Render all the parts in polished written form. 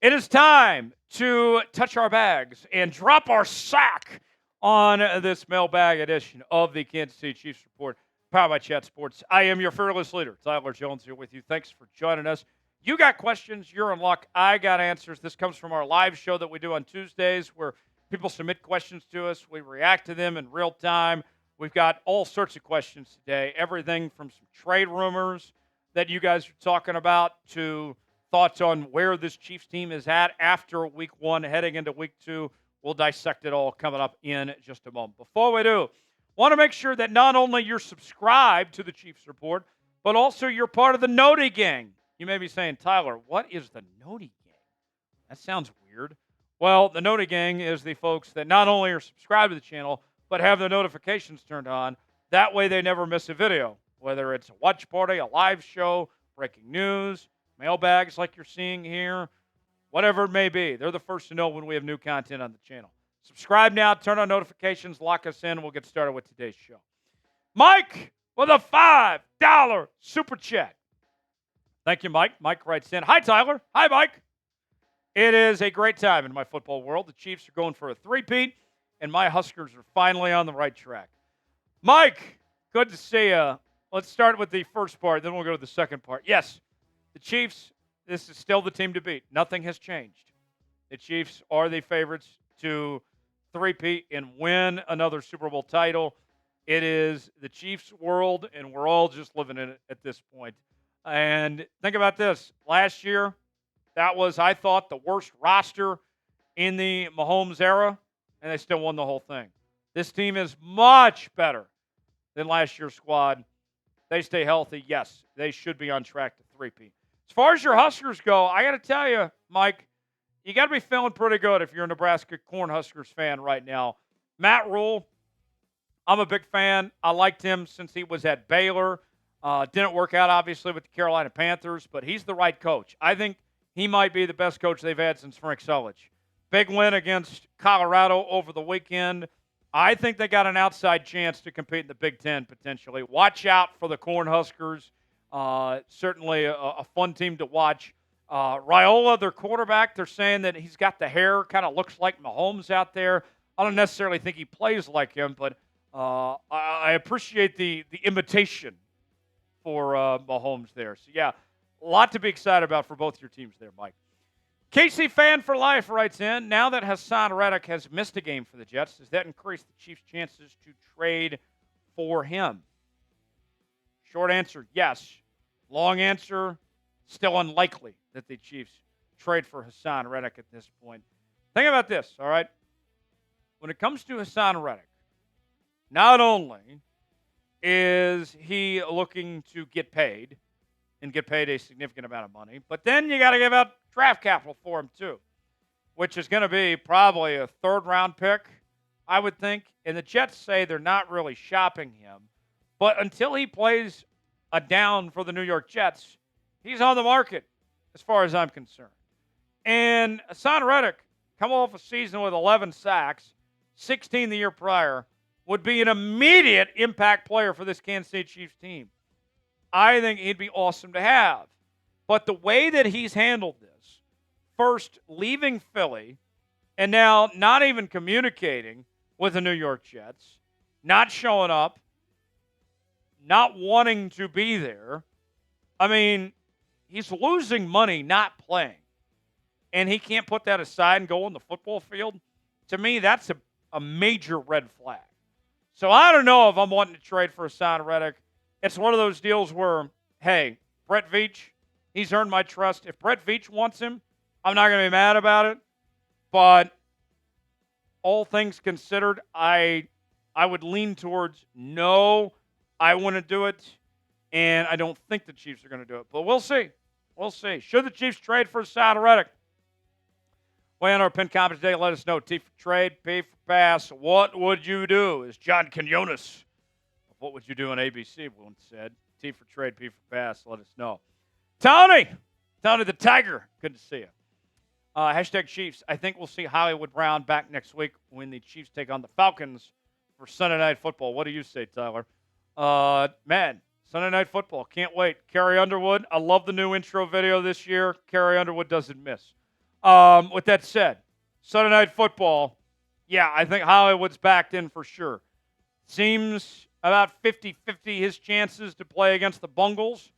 It is time to touch our bags and drop our sack on this mailbag edition of the Kansas City Chiefs Report, powered by Chat Sports. I am your fearless leader, Tyler Jones, here with you. Thanks for joining us. You got questions, you're in luck. I got answers. This comes from our live show that we do on Tuesdays where people submit questions to us. We react to them in real time. We've got all sorts of questions today, everything from some trade rumors that you guys are talking about to thoughts on where this Chiefs team is at after week one, heading into week two. We'll dissect it all coming up in just a moment. Before we do, want to make sure that not only you're subscribed to the Chiefs Report, but also you're part of the Noty Gang. You may be saying, Tyler, what is the Noty Gang? That sounds weird. Well, the Noty Gang is the folks that not only are subscribed to the channel, but have their notifications turned on. That way they never miss a video, whether it's a watch party, a live show, breaking news, mailbags like you're seeing here, whatever it may be. They're the first to know when we have new content on the channel. Subscribe now, turn on notifications, lock us in, and we'll get started with today's show. Mike with a $5 super chat. Thank you, Mike. Mike writes in, hi, Tyler. Hi, Mike. It is a great time in my football world. The Chiefs are going for a three-peat, and my Huskers are finally on the right track. Mike, good to see you. Let's start with the first part, then we'll go to the second part. Yes, the Chiefs, this is still the team to beat. Nothing has changed. The Chiefs are the favorites to three-peat and win another Super Bowl title. It is the Chiefs' world, and we're all just living in it at this point. And think about this. Last year, that was, I thought, the worst roster in the Mahomes era, and they still won the whole thing. This team is much better than last year's squad. They stay healthy. Yes, they should be on track to three-peat. As far as your Huskers go, I got to tell you, Mike, you got to be feeling pretty good if you're a Nebraska Cornhuskers fan right now. Matt Rule, I'm a big fan. I liked him since he was at Baylor. Didn't work out, obviously, with the Carolina Panthers, but he's the right coach. I think he might be the best coach they've had since Frank Sulich. Big win against Colorado over the weekend. I think they got an outside chance to compete in the Big Ten potentially. Watch out for the Cornhuskers. Certainly a fun team to watch. Raiola, their quarterback, they're saying that he's got the hair, kind of looks like Mahomes out there. I don't necessarily think he plays like him, but I appreciate the imitation for Mahomes there. So, yeah, a lot to be excited about for both your teams there, Mike. KC Fan for Life writes in, now that Haason Reddick has missed a game for the Jets, does that increase the Chiefs' chances to trade for him? Short answer, yes. Long answer, still unlikely that the Chiefs trade for Haason Reddick at this point. Think about this, all right? When it comes to Haason Reddick, not only is he looking to get paid and get paid a significant amount of money, but then you got to give out draft capital for him too, which is going to be probably a third-round pick, I would think. And the Jets say they're not really shopping him. But until he plays a down for the New York Jets, he's on the market as far as I'm concerned. And Haason Reddick, come off a season with 11 sacks, 16 the year prior, would be an immediate impact player for this Kansas City Chiefs team. I think he'd be awesome to have. But the way that he's handled this, first leaving Philly and now not even communicating with the New York Jets, not showing up, not wanting to be there. I mean, he's losing money not playing. And he can't put that aside and go on the football field. To me, that's a major red flag. So I don't know if I'm wanting to trade for Haason Reddick. It's one of those deals where, hey, Brett Veach, he's earned my trust. If Brett Veach wants him, I'm not going to be mad about it. But all things considered, I would lean towards no, I wouldn't do it. And I don't think the Chiefs are going to do it. But we'll see. We'll see. Should the Chiefs trade for Haason Reddick? Weigh on our pin comment today. Let us know. T for trade, P for pass. What would you do? Is John Quinones. What would you do on ABC? One said. T for trade, P for pass. Let us know. Tony the Tiger. Good to see you. Hashtag Chiefs. I think we'll see Hollywood Brown back next week when the Chiefs take on the Falcons for Sunday Night Football. What do you say, Tyler? Man, Sunday Night Football. Can't wait. Carrie Underwood. I love the new intro video this year. Carrie Underwood doesn't miss. With that said, Sunday Night Football, yeah, I think Hollywood's backed in for sure. Seems about 50-50 his chances to play against the Bungles,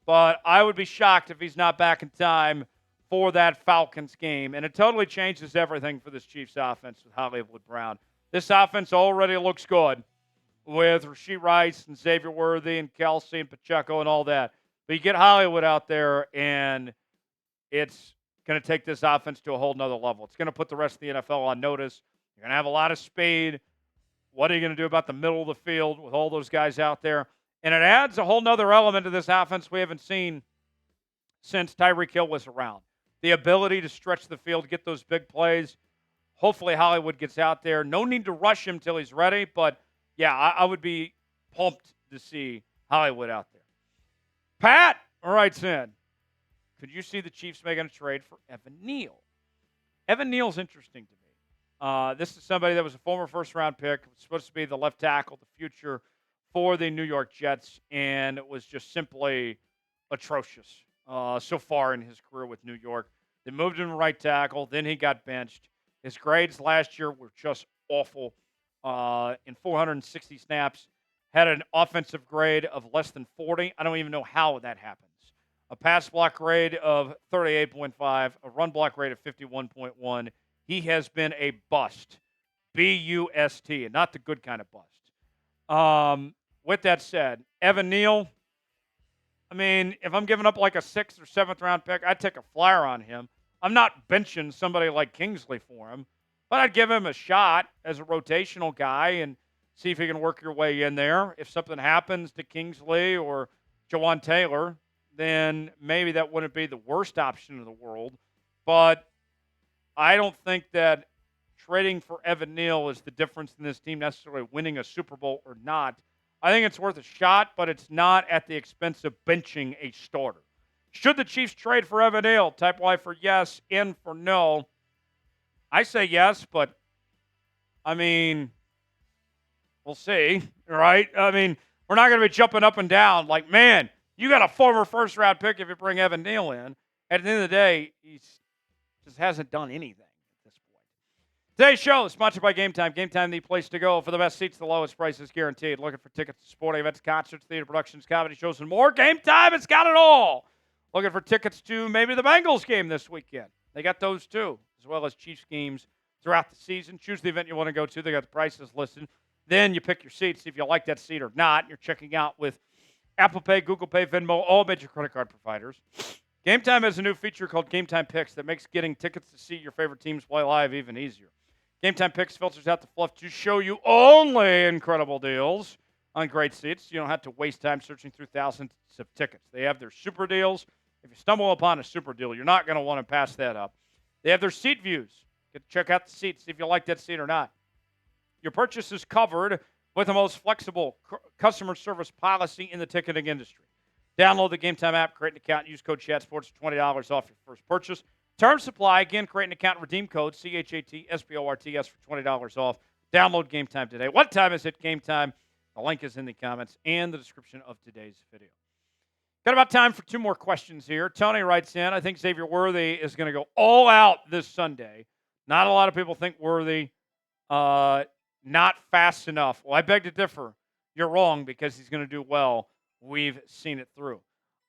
but I would be shocked if he's not back in time for that Falcons game. And it totally changes everything for this Chiefs offense with Hollywood Brown. This offense already looks good with Rashee Rice and Xavier Worthy and Kelsey and Pacheco and all that. But you get Hollywood out there, and it's going to take this offense to a whole nother level. It's going to put the rest of the NFL on notice. You're going to have a lot of speed. What are you going to do about the middle of the field with all those guys out there? And it adds a whole nother element to this offense we haven't seen since Tyreek Hill was around. The ability to stretch the field, get those big plays. Hopefully Hollywood gets out there. No need to rush him till he's ready, but, yeah, I would be pumped to see Hollywood out there. Pat writes in, could you see the Chiefs making a trade for Evan Neal? Evan Neal's interesting to me. This is somebody that was a former first-round pick. Was supposed to be the left tackle, the future for the New York Jets, and it was just simply atrocious so far in his career with New York. They moved him to right tackle. Then he got benched. His grades last year were just awful. In 460 snaps, had an offensive grade of less than 40. I don't even know how that happens. A pass block grade of 38.5, a run block rate of 51.1. He has been a bust. B-U-S-T, and not the good kind of bust. With that said, Evan Neal, I mean, if I'm giving up like a 6th or 7th round pick, I'd take a flyer on him. I'm not benching somebody like Kingsley for him, but I'd give him a shot as a rotational guy and see if he can work your way in there. If something happens to Kingsley or Jawan Taylor, then maybe that wouldn't be the worst option in the world. But I don't think that trading for Evan Neal is the difference in this team necessarily winning a Super Bowl or not. I think it's worth a shot, but it's not at the expense of benching a starter. Should the Chiefs trade for Evan Neal? Type Y for yes, N for no. I say yes, but, I mean, we'll see, right? I mean, we're not going to be jumping up and down like, man, you got a former first-round pick if you bring Evan Neal in. At the end of the day, he just hasn't done anything at this point. Today's show is sponsored by Game Time. Game Time, the place to go for the best seats, the lowest prices guaranteed. Looking for tickets to sporting events, concerts, theater productions, comedy shows, and more? Game Time, it's got it all. Looking for tickets to maybe the Bengals game this weekend? They got those too, as well as Chiefs games throughout the season. Choose the event you want to go to. They got the prices listed. Then you pick your seat, see if you like that seat or not. You're checking out with Apple Pay, Google Pay, Venmo, all major credit card providers. Game Time has a new feature called Game Time Picks that makes getting tickets to see your favorite teams play live even easier. Game Time Picks filters out the fluff to show you only incredible deals on great seats. You don't have to waste time searching through thousands of tickets. They have their super deals. If you stumble upon a super deal, you're not going to want to pass that up. They have their seat views. Get to check out the seats, see if you like that seat or not. Your purchase is covered with the most flexible customer service policy in the ticketing industry. Download the Game Time app, create an account, use code ChatSports for $20 off your first purchase. Terms supply. Again, create an account, redeem code CHATSPORTS for $20 off. Download Game Time today. What time is it? Game Time. The link is in the comments and the description of today's video. Got about time for 2 more questions here. Tony writes in, I think Xavier Worthy is going to go all out this Sunday. Not a lot of people think Worthy not fast enough. Well, I beg to differ. You're wrong because he's going to do well. We've seen it through.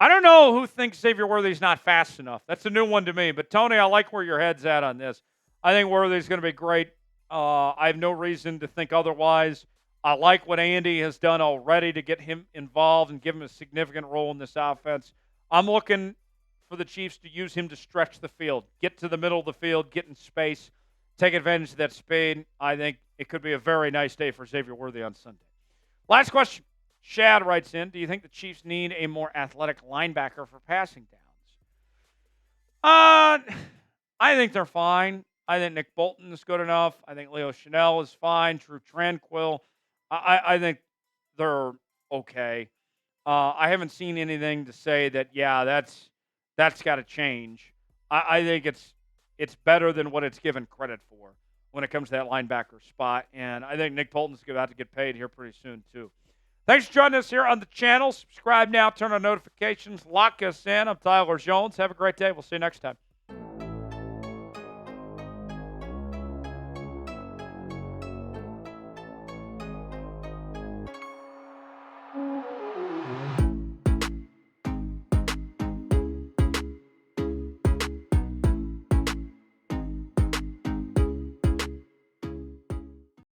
I don't know who thinks Xavier Worthy's not fast enough. That's a new one to me. But, Tony, I like where your head's at on this. I think Worthy's going to be great. I have no reason to think otherwise. I like what Andy has done already to get him involved and give him a significant role in this offense. I'm looking for the Chiefs to use him to stretch the field, get to the middle of the field, get in space, take advantage of that speed. I think it could be a very nice day for Xavier Worthy on Sunday. Last question. Shad writes in, do you think the Chiefs need a more athletic linebacker for passing downs? I think they're fine. I think Nick Bolton is good enough. I think Leo Chanel is fine. Drew Tranquil. I think they're okay. I haven't seen anything to say that, yeah, that's got to change. I think it's better than what it's given credit for when it comes to that linebacker spot. And I think Nick Bolton's about to get paid here pretty soon, too. Thanks for joining us here on the channel. Subscribe now. Turn on notifications. Lock us in. I'm Tyler Jones. Have a great day. We'll see you next time.